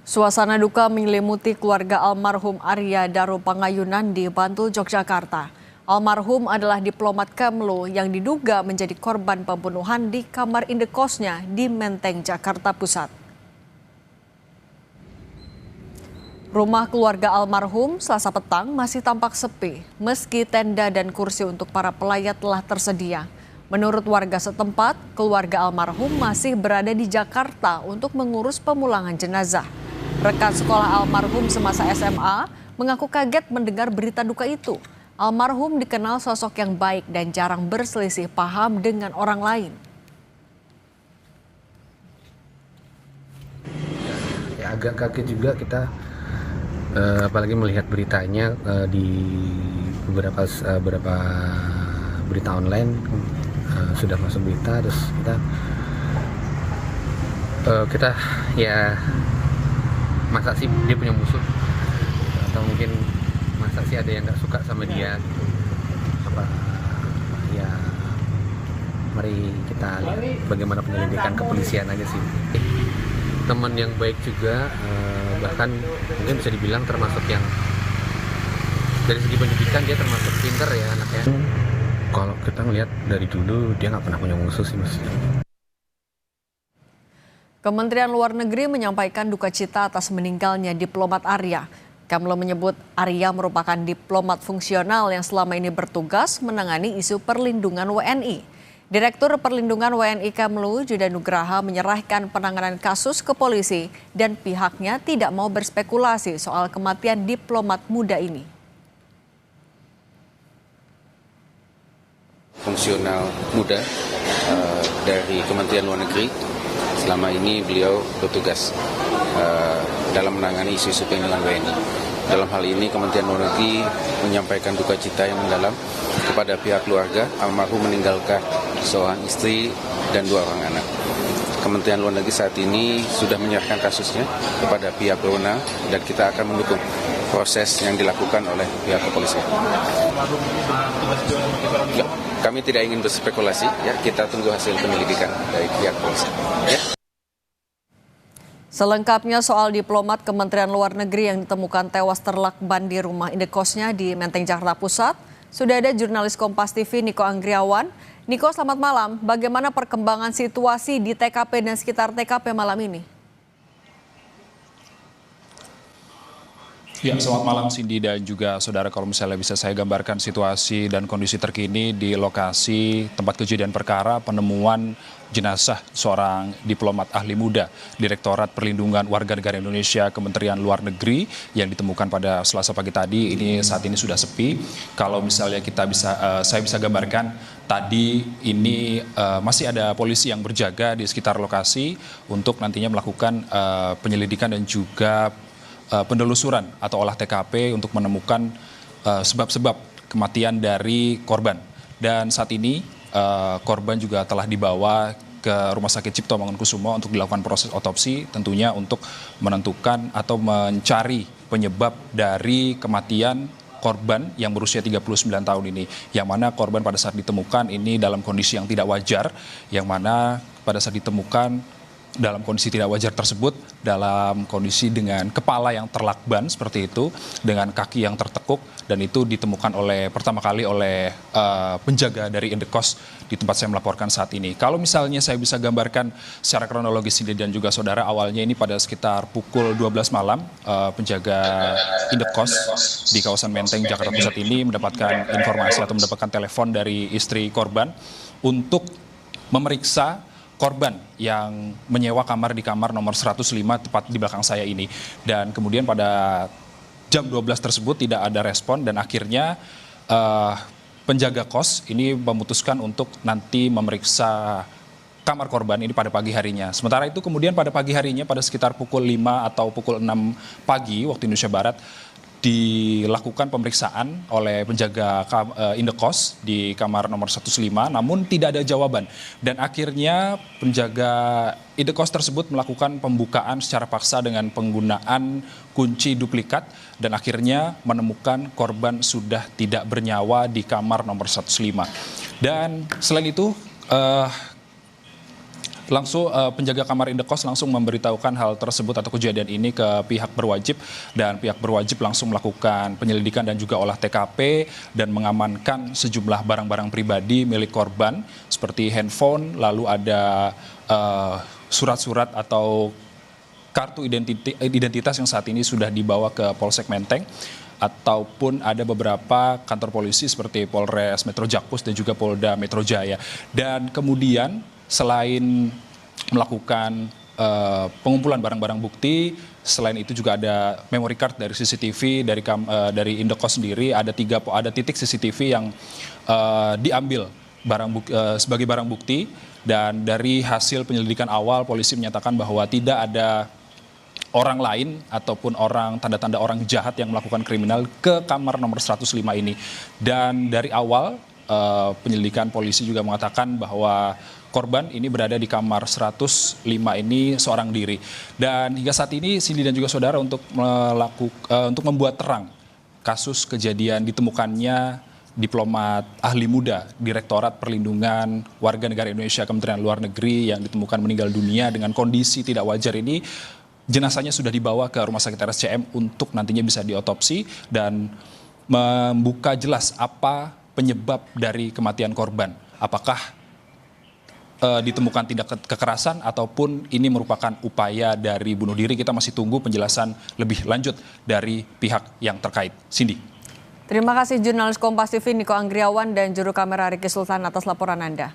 Suasana duka menyelimuti keluarga almarhum Arya Daro Pangayunan di Bantul, Yogyakarta. Almarhum adalah diplomat Kemlu yang diduga menjadi korban pembunuhan di kamar indekosnya di Menteng, Jakarta Pusat. Rumah keluarga almarhum Selasa petang masih tampak sepi, meski tenda dan kursi untuk para pelayat telah tersedia. Menurut warga setempat, keluarga almarhum masih berada di Jakarta untuk mengurus pemulangan jenazah. Rekan sekolah almarhum semasa SMA mengaku kaget mendengar berita duka itu. Almarhum dikenal sosok yang baik dan jarang berselisih paham dengan orang lain. Ya, agak kaget juga kita, apalagi melihat beritanya di beberapa berita online sudah masuk berita, terus kita ya masa sih dia punya musuh, atau mungkin masa sih ada yang nggak suka sama dia gitu. Ya mari kita lihat bagaimana penyelidikan kepolisian aja sih. Teman yang baik juga, bahkan mungkin bisa dibilang termasuk yang dari segi pendidikan dia termasuk pinter ya anaknya. Kalau kita ngelihat dari dulu dia nggak pernah punya musuh sih mas. Kementerian Luar Negeri menyampaikan duka cita atas meninggalnya diplomat Arya. Kemlu menyebut Arya merupakan diplomat fungsional yang selama ini bertugas menangani isu perlindungan WNI. Direktur Perlindungan WNI Kemlu, Judah Nugraha, menyerahkan penanganan kasus ke polisi dan pihaknya tidak mau berspekulasi soal kematian diplomat muda ini. Fungsional muda dari Kementerian Luar Negeri. Selama ini beliau bertugas dalam menangani isu-isu perlindungan WNI. Dalam hal ini Kementerian Luar Negeri menyampaikan duka cita yang mendalam kepada pihak keluarga almarhum meninggalkan seorang istri dan 2 orang anak. Kementerian Luar Negeri saat ini sudah menyerahkan kasusnya kepada pihak berwenang dan kita akan mendukung proses yang dilakukan oleh pihak kepolisian. Ya, kami tidak ingin berspekulasi, ya kita tunggu hasil penyelidikan dari pihak polisi. Ya. Selengkapnya soal diplomat Kementerian Luar Negeri yang ditemukan tewas terlakban di rumah indekosnya di Menteng, Jakarta Pusat, sudah ada jurnalis Kompas TV Niko Anggriawan. Niko, selamat malam. Bagaimana perkembangan situasi di TKP dan sekitar TKP malam ini? Ya, selamat malam Cindy dan juga saudara. Kalau misalnya bisa saya gambarkan situasi dan kondisi terkini di lokasi tempat kejadian perkara penemuan jenazah seorang diplomat ahli muda Direktorat Perlindungan Warga Negara Indonesia Kementerian Luar Negeri yang ditemukan pada Selasa pagi tadi. Ini saat ini sudah sepi. Kalau misalnya saya bisa gambarkan tadi ini masih ada polisi yang berjaga di sekitar lokasi untuk nantinya melakukan penyelidikan dan juga penelusuran atau olah TKP untuk menemukan sebab-sebab kematian dari korban. Dan saat ini korban juga telah dibawa ke Rumah Sakit Cipto Mangunkusumo untuk dilakukan proses otopsi, tentunya untuk menentukan atau mencari penyebab dari kematian korban yang berusia 39 tahun ini. Yang mana korban pada saat ditemukan ini dalam kondisi yang tidak wajar, yang mana pada saat ditemukan dalam kondisi tidak wajar tersebut, dalam kondisi dengan kepala yang terlakban seperti itu, dengan kaki yang tertekuk, dan itu ditemukan pertama kali oleh penjaga dari indekos di tempat saya melaporkan saat ini. Kalau misalnya saya bisa gambarkan secara kronologis ini dan juga saudara, awalnya ini pada sekitar pukul 12 malam, penjaga indekos di kawasan Menteng, Jakarta Pusat ini mendapatkan informasi atau mendapatkan telepon dari istri korban untuk memeriksa korban yang menyewa kamar di kamar nomor 105 tepat di belakang saya ini. Dan kemudian pada jam 12 tersebut tidak ada respon dan akhirnya penjaga kos ini memutuskan untuk nanti memeriksa kamar korban ini pada pagi harinya. Sementara itu kemudian pada pagi harinya pada sekitar pukul 5 atau pukul 6 pagi waktu Indonesia Barat dilakukan pemeriksaan oleh penjaga indekos di kamar nomor 105, namun tidak ada jawaban. Dan akhirnya penjaga indekos tersebut melakukan pembukaan secara paksa dengan penggunaan kunci duplikat dan akhirnya menemukan korban sudah tidak bernyawa di kamar nomor 105. Dan selain itu Langsung penjaga kamar indekos langsung memberitahukan hal tersebut atau kejadian ini ke pihak berwajib, dan pihak berwajib langsung melakukan penyelidikan dan juga olah TKP dan mengamankan sejumlah barang-barang pribadi milik korban seperti handphone, lalu ada surat-surat atau kartu identitas yang saat ini sudah dibawa ke Polsek Menteng, ataupun ada beberapa kantor polisi seperti Polres Metro Jakpus dan juga Polda Metro Jaya. Dan kemudian selain melakukan pengumpulan barang-barang bukti, selain itu juga ada memory card dari CCTV dari Indekos sendiri, ada titik CCTV yang diambil sebagai barang bukti, dan dari hasil penyelidikan awal polisi menyatakan bahwa tidak ada orang lain ataupun tanda-tanda orang jahat yang melakukan kriminal ke kamar nomor 105 ini. Dan dari awal penyelidikan polisi juga mengatakan bahwa korban ini berada di kamar 105 ini seorang diri. Dan hingga saat ini Cindy dan juga saudara untuk membuat terang kasus kejadian ditemukannya diplomat ahli muda Direktorat Perlindungan Warga Negara Indonesia Kementerian Luar Negeri yang ditemukan meninggal dunia dengan kondisi tidak wajar ini, jenazahnya sudah dibawa ke Rumah Sakit RSCM untuk nantinya bisa diotopsi dan membuka jelas apa penyebab dari kematian korban. Apakah ditemukan tindak kekerasan ataupun ini merupakan upaya dari bunuh diri. Kita masih tunggu penjelasan lebih lanjut dari pihak yang terkait. Cindy. Terima kasih jurnalis Kompas TV Niko Anggriawan dan juru kamera Riki Sultan atas laporan Anda.